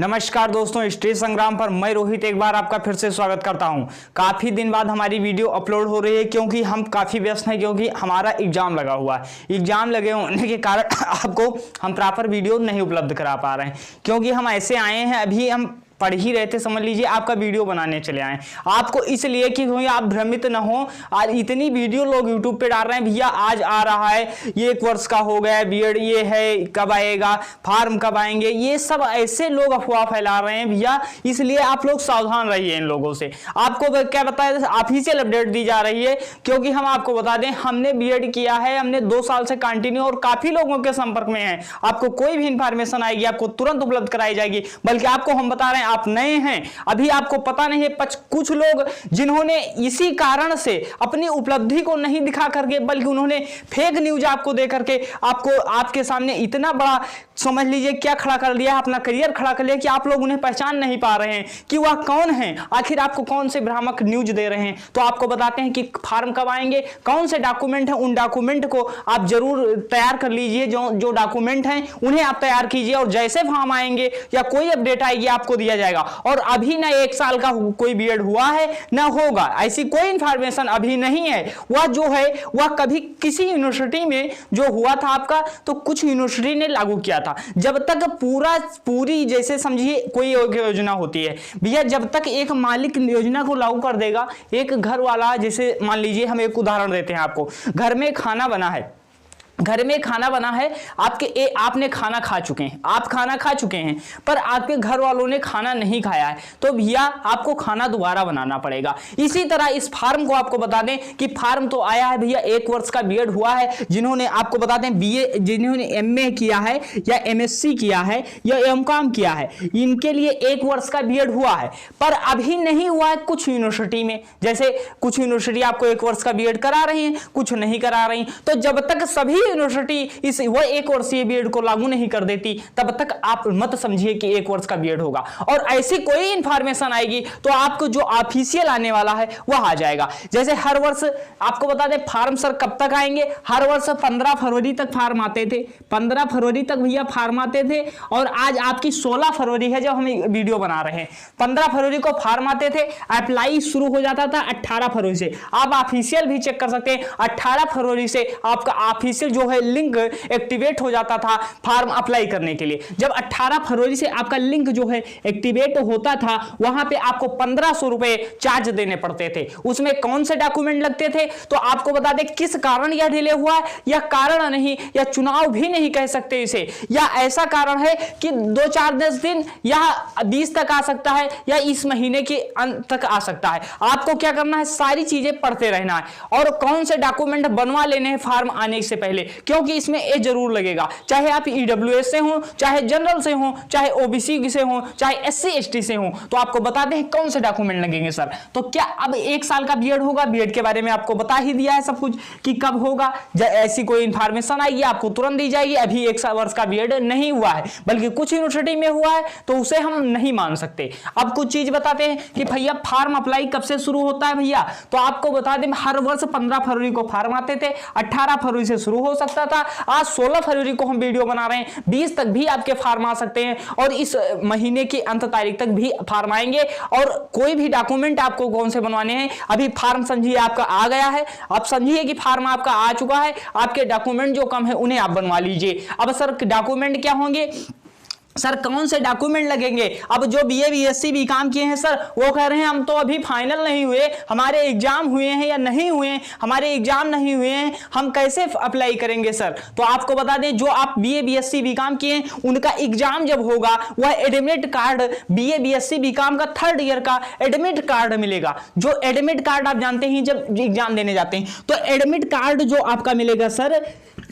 नमस्कार दोस्तों, हिस्ट्री संग्राम पर मैं रोहित एक बार आपका फिर से स्वागत करता हूं। काफ़ी दिन बाद हमारी वीडियो अपलोड हो रही है क्योंकि हम काफ़ी व्यस्त हैं, क्योंकि हमारा एग्जाम लगा हुआ है। एग्जाम लगे होने के कारण आपको हम प्रॉपर वीडियो नहीं उपलब्ध करा पा रहे हैं, क्योंकि हम ऐसे आए हैं, अभी हम पढ़ ही रहे थे, समझ लीजिए आपका वीडियो बनाने चले आए आपको, इसलिए कि आप भ्रमित न हो। आज इतनी वीडियो लोग यूट्यूब पे डाल रहे हैं, भैया आज आ रहा है, ये 1 वर्ष का हो गया बीएड, ये है कब आएगा, फार्म कब आएंगे, ये सब ऐसे लोग अफवाह फैला रहे हैं भैया। इसलिए आप लोग सावधान रहिए इन लोगों से। आपको क्या बताया, ऑफिशियल अपडेट दी जा रही है, क्योंकि हम आपको बता दें हमने बीएड किया है, हमने 2 साल से कंटिन्यू और काफी लोगों के संपर्क में है। आपको कोई भी इंफॉर्मेशन आएगी आपको तुरंत उपलब्ध कराई जाएगी। बल्कि आपको हम बता रहे हैं, आप नए हैं, अभी आपको पता नहीं है, कुछ लोग जिन्होंने इसी कारण से अपनी उपलब्धि को नहीं दिखा करके, बल्कि उन्होंने फेक न्यूज आपको दे करके आपको आपके सामने इतना बड़ा समझ लीजिए क्या खड़ा कर लिया, अपना करियर खड़ा कर लिया कि आप लोग उन्हें पहचान नहीं पा रहे हैं कि वह कौन है, आखिर आपको कौन से भ्रामक न्यूज दे रहे हैं। तो आपको बताते हैं कि फार्म कब आएंगे, कौन से डॉक्यूमेंट है, उन डॉक्यूमेंट को आप जरूर तैयार कर लीजिए। जो डॉक्यूमेंट हैं उन्हें आप तैयार कीजिए, और जैसे फार्म आएंगे या कोई अपडेट आएगी आपको दिया जाएगा। और अभी ना 1 साल का कोई बीएड हुआ है ना होगा, ऐसी कोई इंफॉर्मेशन अभी नहीं है। वह जो है वह कभी किसी यूनिवर्सिटी में जो हुआ था आपका, तो कुछ यूनिवर्सिटी ने लागू किया था। जब तक पूरी जैसे समझिए कोई योजना होती है भैया, जब तक एक मालिक योजना को लागू कर देगा, एक घर वाला, जैसे मान लीजिए हम एक उदाहरण देते हैं आपको, घर में खाना बना है, आपने खाना खा चुके हैं, आप खाना खा चुके हैं, पर आपके घर वालों ने खाना नहीं खाया है, तो भैया आपको खाना दोबारा बनाना पड़ेगा। इसी तरह इस फार्म को आपको बता दें कि फार्म तो आया है भैया, 1 वर्ष का बीएड हुआ है, जिन्होंने आपको बता दें बीए, जिन्होंने एमए किया है या एमएससी किया है या एमकॉम किया है, इनके लिए 1 वर्ष का बीएड हुआ है। पर अभी नहीं हुआ है कुछ यूनिवर्सिटी में, जैसे कुछ यूनिवर्सिटी आपको 1 वर्ष का बीएड करा रही है, कुछ नहीं करा रही। तो जब तक सभी यूनिवर्सिटी इस वो 1 वर्षीय बीएड को लागू नहीं कर देती, तब तक आप मत समझिए कि 1 वर्ष का बीएड होगा। और ऐसी कोई इंफॉर्मेशन आएगी तो आपको जो ऑफिशियल आने वाला है वह आ जाएगा। जैसे हर वर्ष आपको बता दें फार्म सर कब तक आएंगे, हर वर्ष 15 फरवरी तक फार्म आते थे, 15 फरवरी तक भैया फार्म आते थे। और आज आपकी 16 फरवरी है जब हम वीडियो बना रहे हैं, 15 फरवरी को फार्म आते थे, अप्लाई शुरू हो जाता था 18 फरवरी से। आप ऑफिशियल भी चेक कर सकते हैं, 18 फरवरी से आपका ऑफिशियल जो है लिंक एक्टिवेट हो जाता था फार्म अप्लाई करने के लिए। जब 18 फरवरी से आपका लिंक जो है एक्टिवेट होता था, वहां पे आपको 1500 रुपए चार्ज देने पड़ते थे। उसमें कौन से डॉक्यूमेंट लगते थे, तो आपको बता दें किस कारण यह डिले हुआ है, या कारण नहीं, या चुनाव भी नहीं कह सकते इसे, या ऐसा कारण है कि 2-4-10 दिन या 20 तक आ सकता है, या इस महीने के अंत तक आ सकता है। आपको क्या करना है, सारी चीजें पढ़ते रहना है, और कौन से डॉक्यूमेंट बनवा लेने हैं फार्म आने से पहले, क्योंकि इसमें ए जरूर लगेगा। चाहे आप ईडब्ल्यूएस से हो, चाहे जनरल से हो, चाहे ओबीसी से हो, चाहे एससी एसटी से हो, तो आपको बता दें कौन से डॉक्यूमेंट लगेंगे सर। तो क्या अब 1 साल का बीएड होगा, बीएड के बारे में आपको बता ही दिया है सब कुछ कि कब होगा। ऐसी कोई इंफॉर्मेशन आएगी आपको तुरंत दी जाएगी। अभी 1 वर्ष का बीएड नहीं हुआ है, बल्कि कुछ यूनिवर्सिटी में हुआ है, तो उसे हम नहीं मान सकते। अब कुछ चीज बताते हैं कि भैया फार्म अप्लाई कब से शुरू होता है भैया, तो आपको बता दें हर वर्ष 15 फरवरी को फार्म आते थे, 18 फरवरी से शुरू हो सकता था। आज 16 फरवरी को हम वीडियो बना रहे हैं, 20 तक भी आपके फार्म आ सकते हैं, और इस महीने की अंत तारीख तक भी फार्म आएंगे। और कोई भी डॉक्यूमेंट आपको कौन से बनवाने हैं, अभी फार्म समझिए आपका आ गया है, आप समझिए कि फार्म आपका आ चुका है, आपके डॉक्यूमेंट जो कम है उन्हें आप बनवा लीजिए। अब सर डॉक्यूमेंट क्या होंगे, सर कौन से डॉक्यूमेंट लगेंगे। अब जो बीए बीएससी बीकॉम किए हैं सर, वो कह रहे हैं हम तो अभी फाइनल नहीं हुए, हमारे एग्जाम हुए हैं या नहीं हुए हैं, हमारे एग्जाम नहीं हुए हैं, हम कैसे अप्लाई करेंगे सर। तो आपको बता दें जो आप बीए बीएससी बीकॉम किए हैं, उनका एग्जाम जब होगा, वह admit card, BA BSc BCom का 3rd ईयर का एडमिट कार्ड मिलेगा। जो एडमिट कार्ड आप जानते हैं जब एग्जाम देने जाते हैं, तो एडमिट कार्ड जो आपका मिलेगा सर,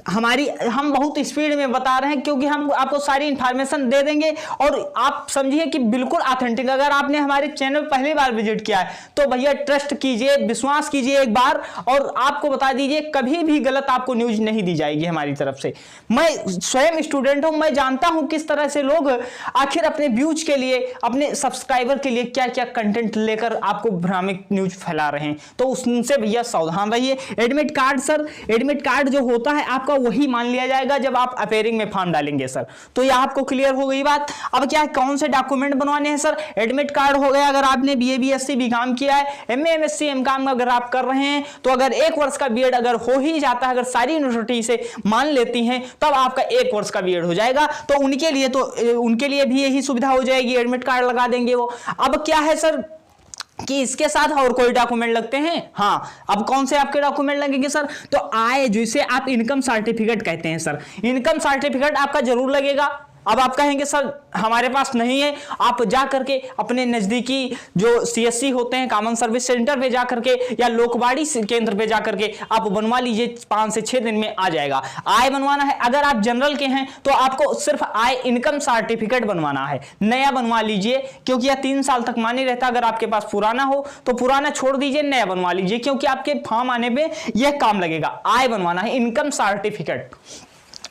हम बहुत स्पीड में बता रहे हैं क्योंकि हम आपको सारी इंफॉर्मेशन दे देंगे, और आप समझिए कि बिल्कुल ऑथेंटिक। अगर आपने हमारे चैनल पहली बार विजिट किया है तो भैया ट्रस्ट कीजिए, विश्वास कीजिए एक बार, और आपको बता दीजिए कभी भी गलत आपको न्यूज नहीं दी जाएगी हमारी तरफ से। मैं स्वयं स्टूडेंट हूं, मैं जानता हूं किस तरह से लोग आखिर अपने व्यूज के लिए, अपने सब्सक्राइबर के लिए क्या क्या कंटेंट लेकर आपको भ्रामक न्यूज फैला रहे हैं। तो उनसे भैया सावधान रहिए। Admit card sir, admit card जो होता है आपका वही मान लिया जाएगा जब आप अपेयरिंग में फॉर्म डालेंगे सर। तो यह आपको क्लियर हो गई बात। अब क्या है, कौन से डॉक्यूमेंट बनवाने हैं सर? एडमिट कार्ड हो गया अगर आपने बीए बीएससी बीकॉम किया है, एमए एमएससी एमकॉम अगर आप कर रहे हैं, तो अगर 1 वर्ष का बीएड अगर हो ही जाता है, अगर सारी यूनिवर्सिटी से मान लेती हैं, तब आपका 1 वर्ष का बीएड हो जाएगा। तो उनके लिए भी यही सुविधा हो जाएगी, एडमिट कार्ड लगा देंगे वो। अब क्या है सर कि इसके साथ और कोई डॉक्यूमेंट लगते हैं? हाँ, अब कौन से आपके डॉक्यूमेंट लगेंगे सर? तो आय, जिसे आप इनकम सर्टिफिकेट कहते हैं सर, इनकम सर्टिफिकेट आपका जरूर लगेगा। अब आप कहेंगे सर हमारे पास नहीं है, आप जा करके अपने नजदीकी जो सीएससी होते हैं, कॉमन सर्विस सेंटर पे जा करके या लोकवाड़ी केंद्र पे जा करके आप बनवा लीजिए, 5 से 6 दिन में आ जाएगा। आय बनवाना है, अगर आप जनरल के हैं तो आपको सिर्फ आय इनकम सर्टिफिकेट बनवाना है, नया बनवा लीजिए, क्योंकि यह 3 साल तक मान्य रहता। अगर आपके पास पुराना हो तो पुराना छोड़ दीजिए, नया बनवा लीजिए, क्योंकि आपके फॉर्म आने पे यह काम लगेगा। आय बनवाना है, इनकम सर्टिफिकेट।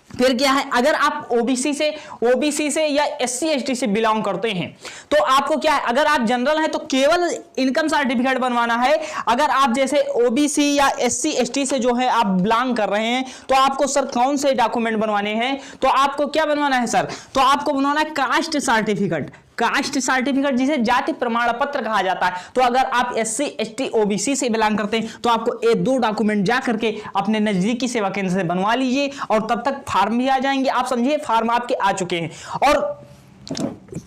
फिर क्या है, अगर आप ओबीसी से या एससी एसटी से बिलोंग करते हैं तो आपको क्या है, अगर आप जनरल हैं तो केवल इनकम सर्टिफिकेट बनवाना है। अगर आप जैसे ओबीसी या एससी एसटी से जो है आप बिलोंग कर रहे हैं तो आपको सर कौन से डॉक्यूमेंट बनवाने हैं? तो आपको क्या बनवाना है सर? तो आपको बनवाना है कास्ट सर्टिफिकेट। कास्ट सर्टिफिकेट जिसे जाति प्रमाण पत्र कहा जाता है। तो अगर आप एससी एसटी ओबीसी से बिलोंग करते हैं तो आपको ये 2 डॉक्यूमेंट जा करके अपने नजदीकी सेवा केंद्र से बनवा लीजिए, और तब तक फार्म भी आ जाएंगे। आप समझिए फॉर्म आपके आ चुके हैं। और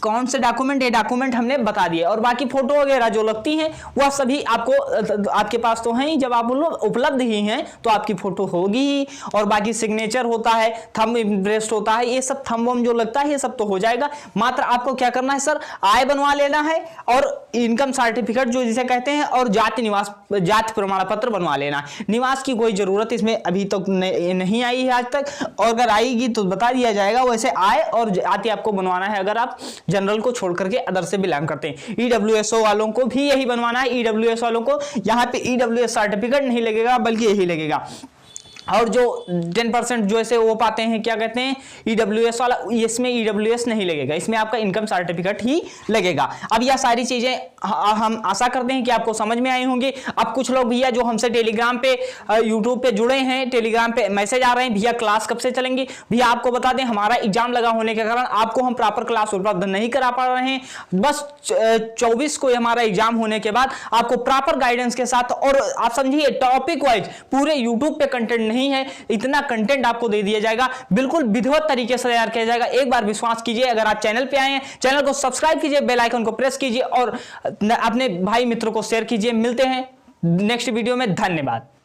कौन से डॉक्यूमेंट, ये डॉक्यूमेंट हमने बता दिए, और बाकी फोटो वगैरह जो लगती हैं वह सभी आपके पास तो हैं ही, जब आप उपलब्ध ही हैं तो आपकी फोटो होगी ही, और बाकी सिग्नेचर होता है, थंब इम्प्रेस्ड होता है, ये सब थंब जो लगता है ये सब तो हो जाएगा। मात्र आपको क्या करना है सर, आय बनवा लेना है और इनकम सर्टिफिकेट जो जिसे कहते हैं, और जाति प्रमाण पत्र बनवा लेना। निवास की कोई जरूरत इसमें अभी तक नहीं आई है आज तक, और अगर आएगी तो बता दिया जाएगा। वैसे आय और जाति आपको बनवाना है अगर आप जनरल को छोड़ करके अदर से बिलोंग करते हैं। ईडब्ल्यूएसओ वालों को भी यही बनवाना है। ईडब्ल्यूएस वालों को यहाँ पे ईडब्ल्यूएस सर्टिफिकेट नहीं लगेगा, बल्कि यही लगेगा। और जो 10% जो ऐसे वो पाते हैं, क्या कहते हैं, ईडब्ल्यूएस वाला, इसमें ईडब्ल्यूएस नहीं लगेगा, इसमें आपका इनकम सर्टिफिकेट ही लगेगा। अब यह सारी चीजें हम आशा करते हैं कि आपको समझ में आई होंगी। अब कुछ लोग भैया जो हमसे टेलीग्राम पे यूट्यूब पे जुड़े हैं, टेलीग्राम पे मैसेज आ रहे हैं, भैया क्लास कब से चलेंगी? भैया आपको बता दें, हमारा एग्जाम लगा होने के कारण आपको हम प्रॉपर क्लास उपलब्ध नहीं करा पा रहे हैं। बस 24 को हमारा एग्जाम होने के बाद आपको प्रॉपर गाइडेंस के साथ, और आप समझिए टॉपिक वाइज पूरे यूट्यूब पे कंटेंट नहीं है, इतना कंटेंट आपको दे दिया जाएगा, बिल्कुल विधिवत तरीके से तैयार किया जाएगा। एक बार विश्वास कीजिए। अगर आप चैनल पे आए हैं, चैनल को सब्सक्राइब कीजिए, बेल आइकन को प्रेस कीजिए, और अपने भाई मित्रों को शेयर कीजिए। मिलते हैं नेक्स्ट वीडियो में। धन्यवाद।